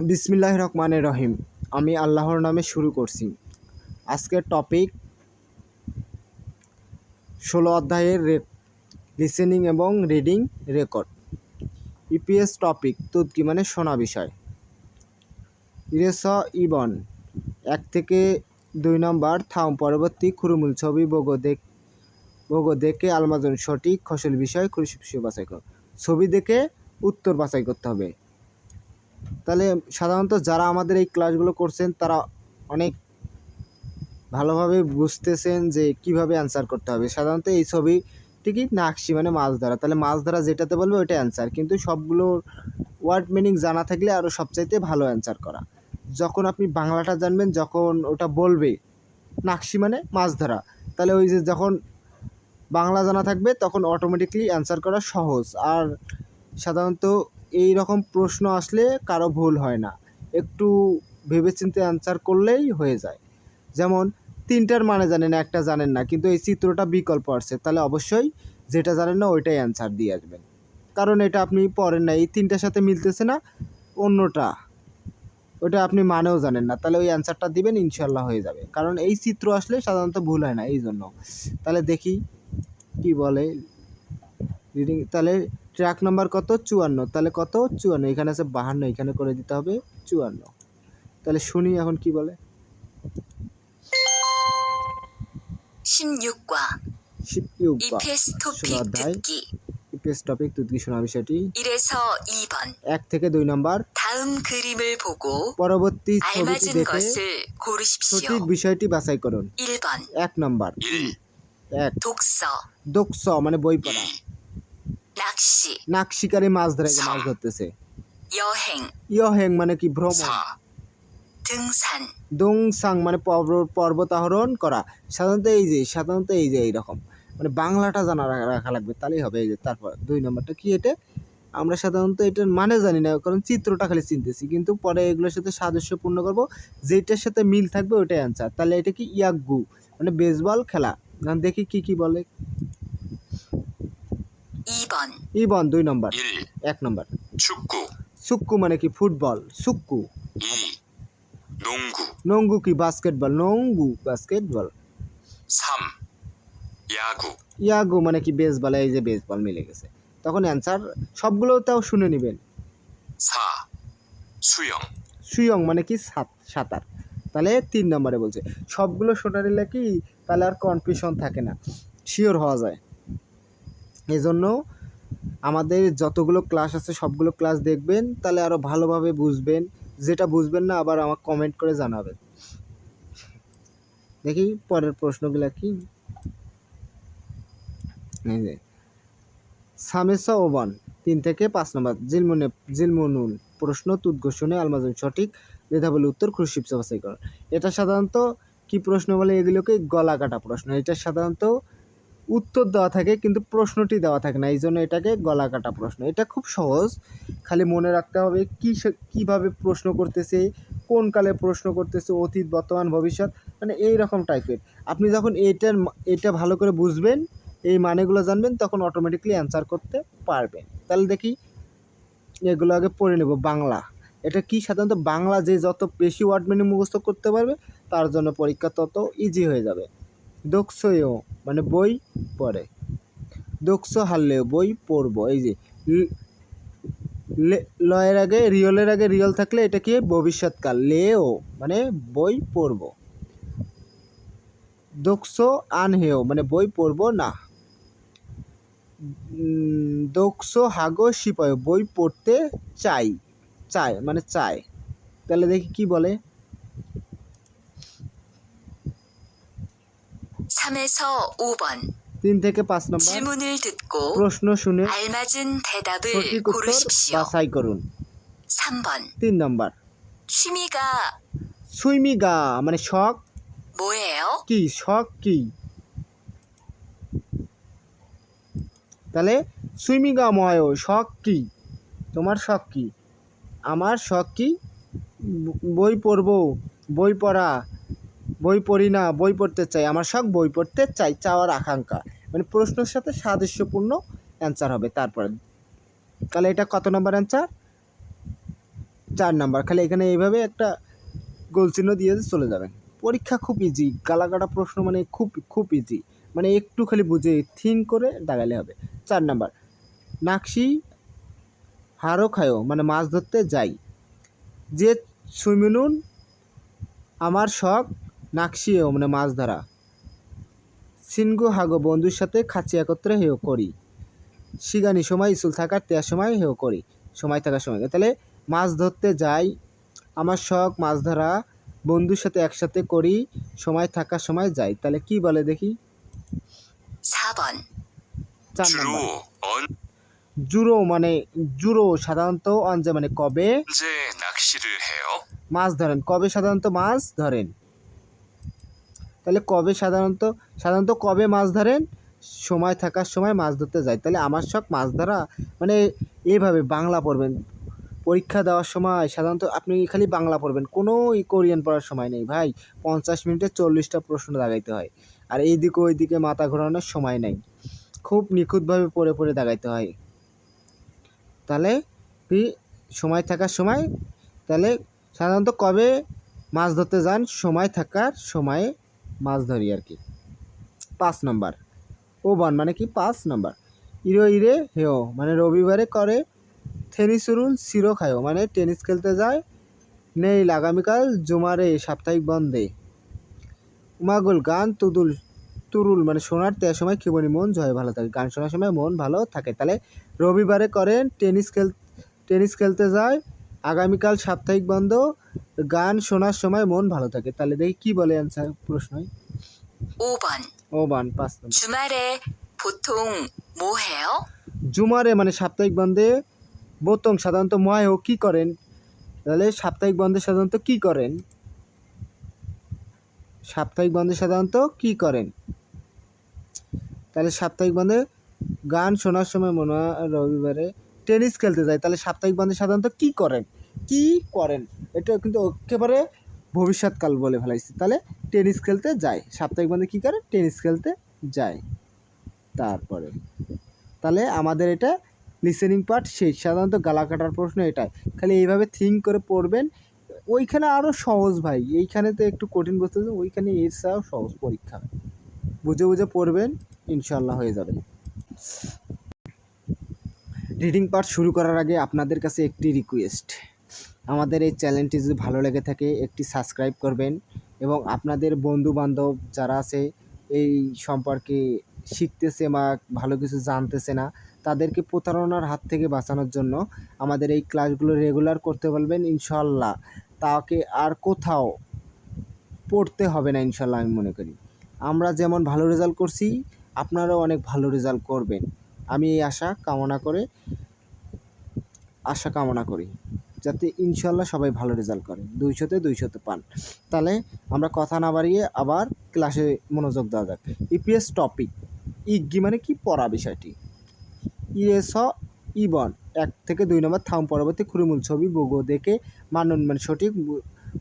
বিসমিল্লাহির রহমানির রহিম। আমি আল্লাহর নামে শুরু করছি। আজকের টপিক 16 অধ্যায়ের লিসেনিং এবং রিডিং রেকর্ড। ইপিএস টপিক তুর্কি মানে শোনা বিষয়। ইরেস ইবন 1 থেকে 2 নম্বর থাম পরবর্তী খুরুমুল ছবি বগো দেখে আলমাজন সঠিক খসল বিষয় খুশি বাছাই কর। ছবি দেখে উত্তর বাছাই করতে হবে। তাহলে সাধারণত যারা আমাদের এই ক্লাসগুলো করছেন তারা অনেক ভালোভাবে বুঝতেছেন যে কিভাবে অ্যান্সার করতে হবে। সাধারণত এই ছবি ঠিকই নাকশি মানে মাছ ধরা, তাহলে মাছ ধরা যেটাতে বলবে ওইটা অ্যান্সার, কিন্তু সবগুলো ওয়ার্ড মিনিং জানা থাকলে আরও সবচাইতে ভালো অ্যান্সার করা। যখন আপনি বাংলাটা জানবেন, যখন ওটা বলবে নাকশি মানে মাছ ধরা, তাহলে ওই যে যখন বাংলা জানা থাকবে তখন অটোমেটিকলি অ্যান্সার করা সহজ। আর সাধারণত এই রকম প্রশ্ন আসলে কারো ভুল হয় না, একটু ভেবেচিন্তে অ্যান্সার করলেই হয়ে যায়। যেমন 3টার মানে জানেন, একটা জানেন না, কিন্তু এই চিত্রটা বিকল্প আসছে, তাহলে অবশ্যই যেটা জানেন না ওইটাই অ্যান্সার দিয়ে আসবেন, কারণ এটা আপনি পড়েন না, এই 3টার সাথে মিলতেছে না, অন্যটা ওটা আপনি মানেও জানেন না, তাহলে ওই অ্যান্সারটা দিবেন, ইনশাল্লাহ হয়ে যাবে। কারণ এই চিত্র আসলে সাধারণত ভুল হয় না, এই জন্য। তাহলে দেখি কি বলে রিডিং। তাহলে ট্র্যাক নাম্বার কত? 54। তাহলে কত? 54। এখানে আছে 52, এখানে করে দিতে হবে 54। তাহলে শুনি এখন কি বলে। 16과 16과 EPS 16 토픽 অধ্যায় 듣기 ইপিএস টপিক তুর্কি শোনা বিষয়টি 1에서 2번 1 থেকে 2 নম্বর 다음 그림을 보고 পরবর্তী ছবিটি 알맞은 দেখে 것을 고르십시오. সঠিক বিষয়টি বাছাই করুন। 1번 1 নম্বর 1 독서 দোকস মানে বই পড়া। 낚시 নাক শিকারি মাছ ধরে, মাছ ধরতেছে। 여행 ইয়হেং মানে কি? ভ্রমণ। 등산 দোংসাং মানে পর্বত আরোহণ করা। সাধারণত এই যে এইরকম মানে বাংলাটা জানা রাখা লাগবে, তাহলেই হবে। এই যে তারপর 2 নম্বরটা কি? এটা আমরা সাধারণত এটার মানে জানি না, কারণ চিত্রটা খালি চিনতেছি, কিন্তু পরে এগুলোর সাথে সাদৃশ্যপূর্ণ করব, যেটার সাথে মিল থাকবে ওইটাই অ্যান্সার। তাহলে এটা কি? ইয়াগ্গু মানে বেসবল খেলা। দেখি কি বলে। 2번 ইবন 2 নম্বর 1 নম্বর 축구, সুক্কু মানে কি? ফুটবল। সুক্কু। 2. 농구, নঙ্গু কি? বাস্কেটবল। নঙ্গু বাস্কেটবল। 3. 야구, ইয়াগু মানে কি? বেসবল। এই যে বেসবল মিলে গেছে, তখন অ্যান্সার সবগুলো তাও শুনে নেবেন। 4. 수영, সুয়ং মানে কি? সাঁতার। তাহলে 3 নম্বরে বলছে সবগুলো শোনা নিলে কি তাহলে আর কনফিউশন থাকে না, শিওর হওয়া যায়। এই জন্য আমাদের যতগুলো ক্লাস আছে সবগুলো ক্লাস দেখবেন, তাহলে আরও ভালোভাবে বুঝবেন। যেটা বুঝবেন না আবার আমাকে কমেন্ট করে জানাবেন। দেখি পরের প্রশ্নগুলো কি। এই যে সামেসা ওবান 3 থেকে 5 নম্বর জিলমুনুল প্রশ্ন তুদ্গ শুনে আলমাজন সঠিক দ্বিধা বলে উত্তর খুশিপ বাছাই কর। এটা সাধারণত কি প্রশ্ন বলে? এগুলোকে গলা কাটা প্রশ্ন। এটা সাধারণত উত্তর দেওয়া থাকে কিন্তু প্রশ্নটি দেওয়া থাকে না, এই জন্য এটাকে গলা কাটা প্রশ্ন। এটা খুব সহজ, খালি মনে রাখতে হবে কিভাবে প্রশ্ন করতেছে, কোন কালে প্রশ্ন করতেছে, অতীত বর্তমান ভবিষ্যৎ, মানে এই রকম টাইপের। আপনি যখন এটা ভালো করে বুঝবেন, এই মানেগুলো জানবেন, তখন অটোমেটিকলি অ্যান্সার করতে পারবেন। তাহলে দেখি এগুলো আগে পড়ে নেব। বাংলা এটা কি? সাধারণত বাংলা যে যত বেশি ওয়ার্ড মিনিং মুখস্থ করতে পারবে তার জন্য পরীক্ষা তত ইজি হয়ে যাবে। দোকসোয়ও মানে বই পড়ে। দোকসো হারলেও বই পড়বো। এই যে লয়ের আগে রিয়ল থাকলে এটা কি? ভবিষ্যৎকাল। লেও মানে বই পড়বো। দোকসো আনহেও মানে বই পড়বো না। দোকসো হাগো শিপায় বই পড়তে চাই মানে চায়। তাহলে দেখি কি বলে। 3에서 5번 3 থেকে 5 নম্বর 질문을 듣고 প্রশ্ন শুনে 알맞은 대답을 সঠিক উত্তর 고르십시오. বাছাই করুন। 3번 3 নম্বর 취미가 সুইমিগা মানে শখ 뭐예요? কি? শখ কি? তাহলে সুইমিগা ময় শখ কি? তোমার শখ কি? আমার শখ কি? বই পড়বো, বই পড়া, বই পড়ি না, বই পড়তে চাই। আমার শখ বই পড়তে চাই, চাওয়ার আকাঙ্ক্ষা, মানে প্রশ্নের সাথে সাদৃশ্যপূর্ণ অ্যান্সার হবে। তারপরে তাহলে এটা কত নম্বর অ্যান্সার? 4 নাম্বার খালি এখানে এইভাবে একটা গোল চিহ্ন দিয়ে চলে যাবেন। পরীক্ষা খুব ইজি, গালাকাটা প্রশ্ন মানে খুব ইজি, মানে একটু খালি বুঝে থিঙ্ক করে দাগালে হবে। 4 নাম্বার, নাকশি হারো খায়ো মানে মাছ ধরতে যাই, যে সুমিনুন আমার শখ নাকশিও মানে মাছ ধরা, সিনগু হাগো বন্ধুর সাথে খাচ্ছি একত্রে হেও করি, শিগানি সময় স্কুল থাকার তেয়ার সময় হেও করি, সময় থাকার সময়। তাহলে মাছ ধরতে যাই, আমার শখ মাছ ধরা, বন্ধুর সাথে একসাথে করি, সময় থাকার সময় যাই। তাহলে কি বলে দেখি? 4번, 4 주로 নাম্বার, জুরো সাধারণত অঞ্জে মানে কবে 언제 낚시를 해요? মাছ ধরেন, কবে সাধারণত মাছ ধরেন। তাহলে কবে সাধারণত কবে মাছ ধরেন, সময় থাকার সময় মাছ ধরতে যায়। তাহলে আমার শখ মাছ ধরা মানে এইভাবে বাংলা পড়বেন পরীক্ষা দেওয়ার সময়। সাধারণত আপনি খালি বাংলা পড়বেন, কোনো কোরিয়ান পড়ার সময় নেই ভাই। 50 মিনিটে 40টা প্রশ্ন দাগাইতে হয়, আর এইদিকে ওইদিকে মাথা ঘোরানোর সময় নেই, খুব নিখুঁতভাবে পড়ে দাগাইতে হয়। তাহলে কি সময় থাকার সময়, তাহলে সাধারণত কবে মাছ ধরতে যান, সময় থাকার সময়ে মাছ ধরি আর কি। 5 নম্বর, ওবান মানে কি 5 নম্বর, ইরো ইরে হেও মানে রবিবারে করে, থেনিসুরুল সিরো খায়ো মানে টেনিস খেলতে যায়, নেই আগামীকাল জুমারে সাপ্তাহিক বন্ধে, উমাগুল গান তুরুল মানে শোনার তেয়ার সময় কিবনি মন জয় ভালো থাকে, গান শোনার সময় মন ভালো থাকে। তাহলে রবিবারে করেন টেনিস খেলতে যায়, আগামীকাল সাপ্তাহিক বন্ধ, গান শোনার সময় মন ভালো থাকে। তাহলে দেখি কি বলে অ্যান্সার প্রশ্ন। 5번, ওবান 5 নম্বর, 주말에 보통 뭐 해요? জুমারে মানে সাপ্তাহিক বন্ধে, বোতং সাধারণত মহায়ও কি করেন। তাহলে সাপ্তাহিক বন্ধে সাধারণত কি করেন, সাপ্তাহিক বন্ধে সাধারণত কি করেন। তাহলে সাপ্তাহিক বন্ধে গান শোনার সময় মনে হয়, রবিবারে টেনিস খেলতে যায়। তাহলে সাপ্তাহিক বন্ধে সাধারণত কি করেন, এটা কিন্তু একেবারে ভবিষ্যৎকাল বলে ফেলাইছি। তাহলে টেনিস খেলতে যায়, সাপ্তাহিক বন্ধে কী করে, টেনিস খেলতে যায়। তারপরে তাহলে আমাদের এটা লিসেনিং পার্ট শেষ। সাধারণত গালা কাটার প্রশ্ন এটাই, খালি এইভাবে থিঙ্ক করে পড়বেন। ওইখানে আরও সহজ ভাই, এইখানে তো একটু কঠিন বসতে, ওইখানে এর ছাড়াও সহজ পরীক্ষা, বুঝে পড়বেন, ইনশাল্লাহ হয়ে যাবে। রিডিং পার্ট শুরু করার আগে আপনাদের কাছে একটি রিকোয়েস্ট, আমাদের এই চ্যানেলটি যদি ভালো লেগে থাকে একটি সাবস্ক্রাইব করবেন, এবং আপনাদের বন্ধুবান্ধব যারা আছে এই সম্পর্কে শিখতেছে বা ভালো কিছু জানতেছে না, তাদেরকে প্রতারণার হাত থেকে বাঁচানোর জন্য আমাদের এই ক্লাসগুলো রেগুলার করতে বলবেন। ইনশাল্লাহ তাকে আর কোথাও পড়তে হবে না, ইনশাল্লাহ আমি মনে করি। আমরা যেমন ভালো রেজাল্ট করছি, আপনারাও অনেক ভালো রেজাল্ট করবেন, আমি এই আশা কামনা করি যাতে ইনশাল্লাহ সবাই ভালো রেজাল্ট করে, 200-তে 200 পান। তাহলে আমরা কথা না বাড়িয়ে আবার ক্লাসে মনোযোগ দেওয়া যাক। ইপিএস টপিক, ইগি মানে কি, পড়া বিষয়টি। ইএস ইবন 1 থেকে 2 নম্বর, থাম পরবর্তী খুরুমূল ছবি বগো দেখে মানন মানে সঠিক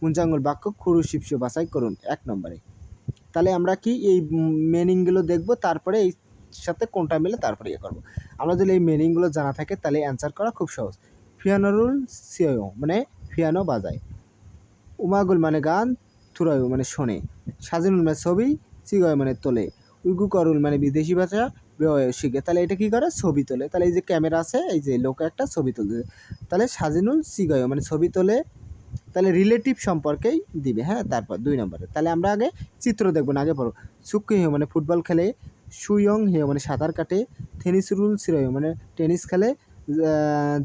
মুঞ্জাঙ্গুল বাক্য খুরু শিপস বাছাই করুন 1 নম্বরে। তাহলে আমরা কি এই মিনিংগুলো দেখব, তারপরে এই সাথে কোনটা মিলে তারপরে ইয়ে করবো। আমরা যদি এই মিনিংগুলো জানা থাকে তাহলে অ্যান্সার করা খুব সহজ। পিয়ানোরুল সিও মানে পিয়ানো বাজায়, উমাগুল মানে গান, থুরায়ু মানে শোনে, সাজিনুল মানে ছবি, সিগয় মানে তোলে, উইগু করুল মানে বিদেশি ভাষা শিখে। তাহলে এটা কী করে, ছবি তোলে। তাহলে এই যে ক্যামেরা আছে, এই যে লোক একটা ছবি তুলছে, তাহলে সাজিনুল সিগয় মানে ছবি তোলে। তাহলে রিলেটিভ সম্পর্কেই দিবে, হ্যাঁ। তারপর 2 নম্বরে তাহলে আমরা আগে চিত্র দেখব না, আগে পড়ো। সুক্কি হেও মানে ফুটবল খেলে, সুইয়ং হেও মানে সাঁতার কাটে, থেনিসুরুল সিরয় মানে টেনিস খেলে,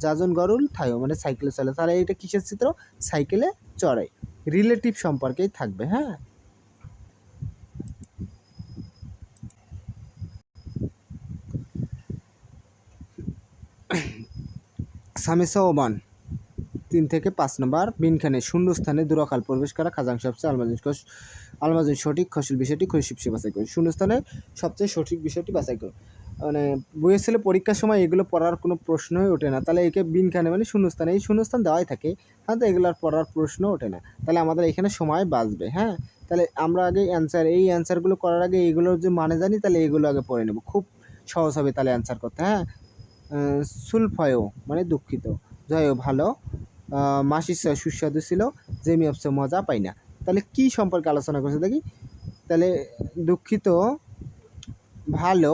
জাজন গরুল থায়ো মানে সাইকেলে চলে। তাহলে এটা কিসের চিত্র, সাইকেলে চড়ে, রিলেটিভ সম্পর্কেই থাকবে, হ্যাঁ। সামেসা ওবান 3 থেকে 5 নম্বর, বিনখানে শূন্যস্থানে দুরাকাল প্রবেশ করা, খাজাং সবচেয়ে আলমাজিন সঠিক খসিল বিষয়টি খসিপসে বাছাই করুন। শূন্যস্থানে সবচেয়ে সঠিক বিষয়টি বাছাই করুন। মানে বইয়ের ছেলে পরীক্ষার সময় এগুলো পড়ার কোনো প্রশ্নই ওঠে না। তাহলে একে বিনখানে মানে শূন্যস্থানে, এই শূন্যস্থান দেওয়াই থাকে, হ্যাঁ, তো এগুলোর পড়ার প্রশ্ন ওঠে না। তাহলে আমাদের এখানে সময় বাঁচবে, হ্যাঁ। তাহলে আমরা আগে এই অ্যান্সারগুলো করার আগে এইগুলোর যে মানে জানি, তাহলে এগুলো আগে পড়ে নেব, খুব সহজ হবে তাহলে অ্যান্সার করতে, হ্যাঁ। সুলফায়ো মানে দুঃখিত, জয়ও ভালো, মাসির চেয়ে সুস্বাদু ছিল, জেমি অফসে মজা পাই না। তাহলে কি সম্পর্কে আলোচনা করছে দেখি। তাহলে দুঃখিত, ভালো,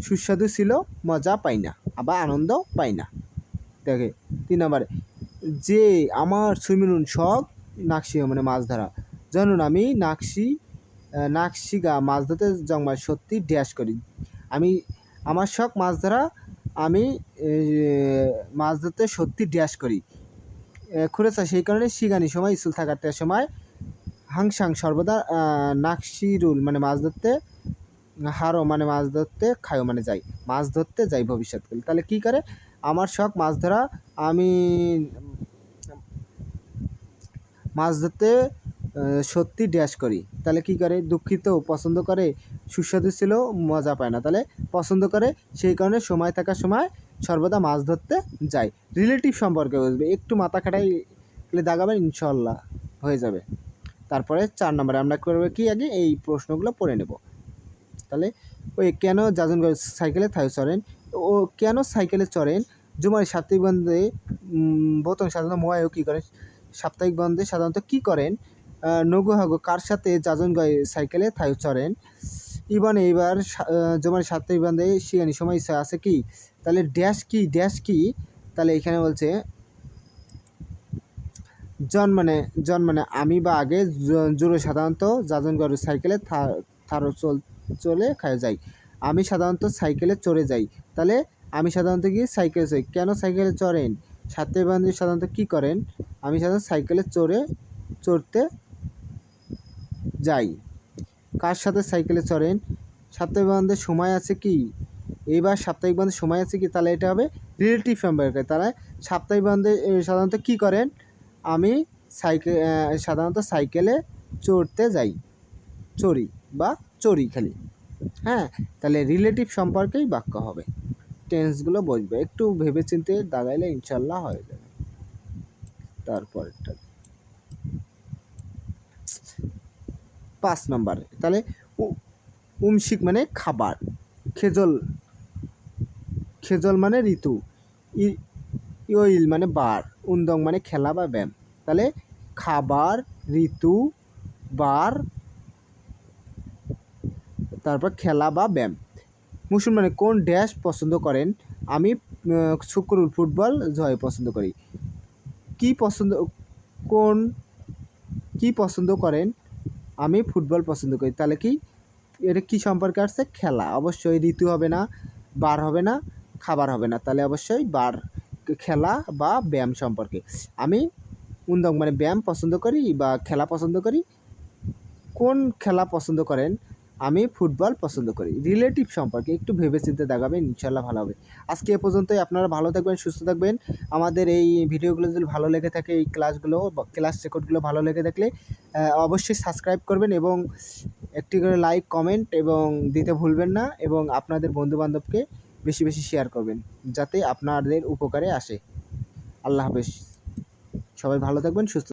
সুস্বাদু ছিল, মজা পাই না, আবার আনন্দ পাই না। দেখে 3 নম্বরে, যে আমার সুইমিনুন শখ নাকশি মানে মাছ ধরা, জানুন আমি নাকশিগা মাছ ধরতে জংমায় সত্যি ড্যাশ করি। আমি আমার শখ মাছ ধরা, আমি মাছ ধরতে সত্যি ড্যাশ করি। খুঁড়েছা সেই কারণে শিগানি সময় স্কুল থাকার সময় হাংসাং সর্বদা নাকশিরুল মানে মাছ ধরতে, হারো মানে মাছ ধরতে, খায়ো মানে যাই, মাছ ধরতে যাই ভবিষ্যৎকালে। তাহলে কি করে, আমার শখ মাছ ধরা, আমি মাছ ধরতে সত্যি ড্যাশ করি। তাহলে কি করে, দুঃখিত, পছন্দ করে, সুস্বাদু ছিল, মজা পায় না। তাহলে পছন্দ করে সেই কারণে সময় থাকার সময় সর্বদা মাছ ধরতে যায়। রিলেটিভ সম্পর্কে বুঝবে, একটু মাথা খাটাইলে দাগাবেন, ইনশাল্লাহ হয়ে যাবে। তারপরে 4 নম্বরে আমরা করবো কি, আগে এই প্রশ্নগুলো পড়ে নেব। তাহলে ওই কেন জাজনগড় সাইকেলে থাই চড়েন, ও কেন সাইকেলে চড়েন, জুমার সাপ্তাহিক বন্ধে বোতন সাধারণত মোয়ায়ও কী করেন, সাপ্তাহিক বন্ধে সাধারণত কী করেন, নগু হাগু কার সাথে জাজনগড় সাইকেলে থাই চড়েন, ইবন এইবার জুমার সাপ্তাহিক বন্ধে শিগানি সময় ইচ্ছা আছে কি। তাহলে ড্যাশ কি, তাহলে এখানে বলছে জন্মানে আমি বা আগে জোরে সাধারণত জাজনগড় সাইকেলে থারো চলে খায় যাই। আমি সাধারণত সাইকেলে চড়ে যাই। তাহলে আমি সাধারণত কি সাইকেলে চড়ি, কেন সাইকেলে চড়েন, সাপ্তাহিক বন্ধে সাধারণত কী করেন, আমি সাধারণত সাইকেলে চড়তে যাই। কার সাথে সাইকেলে চড়েন, সাপ্তাহিক বন্ধে সময় আছে কি, এইবার সাপ্তাহিক বন্ধে সময় আছে কি, তাহলে এটা হবে রিলেটিভ সম্পর্কে। তাহলে সাপ্তাহিক বন্ধে সাধারণত কী করেন, আমি সাধারণত সাইকেলে চড়তে যাই, চড়ি খালি। হ্যাঁ, তাহলে রিলেটিভ সম্পর্কেই বাক্য হবে, টেন্সগুলো বসবে, একটু ভেবে চিন্তে দাগাইলে ইনশাল্লাহ হয়ে যাবে। তারপরটা 5 নম্বরে, তাহলে উমশিক মানে খাবার, খেজল মানে ঋতু, ইল মানে বার, উন্দং মানে খেলা বা ব্যায়াম। তাহলে খাবার, ঋতু, বার, তারপর খেলা বা ব্যায়াম। মুসলমানে কোন ড্যাশ পছন্দ করেন, আমি শুক্রুল ফুটবল জয় পছন্দ করি। কি পছন্দ করেন, আমি ফুটবল পছন্দ করি। তাহলে কি, এটা কি সম্পর্কে আসছে, খেলা, অবশ্যই ঋতু হবে না, বার হবে না, খাবার হবে না, তাহলে অবশ্যই বার, খেলা বা ব্যায়াম সম্পর্কে। আমি উন্দং মানে ব্যায়াম পছন্দ করি বা খেলা পছন্দ করি। কোন খেলা পছন্দ করেন, আমি ফুটবল পছন্দ করি। রিলেটিভ সম্পর্কে একটু ভেবেচিন্তে দেখাবেন, ইনশাল্লাহ ভালো হবে। আজকে এ পর্যন্তই, আপনারা ভালো থাকবেন, সুস্থ থাকবেন। আমাদের এই ভিডিওগুলো যদি ভালো লেগে থাকে, এই ক্লাস রেকর্ডগুলো ভালো লেগে থাকলে অবশ্যই সাবস্ক্রাইব করবেন এবং একটি করে লাইক, কমেন্ট এবং দিতে ভুলবেন না, এবং আপনাদের বন্ধুবান্ধবকে বেশি বেশি শেয়ার করবেন, যাতে আপনাদের উপকারে আসে। আল্লাহ হাফেজ, সবাই ভালো থাকবেন, সুস্থ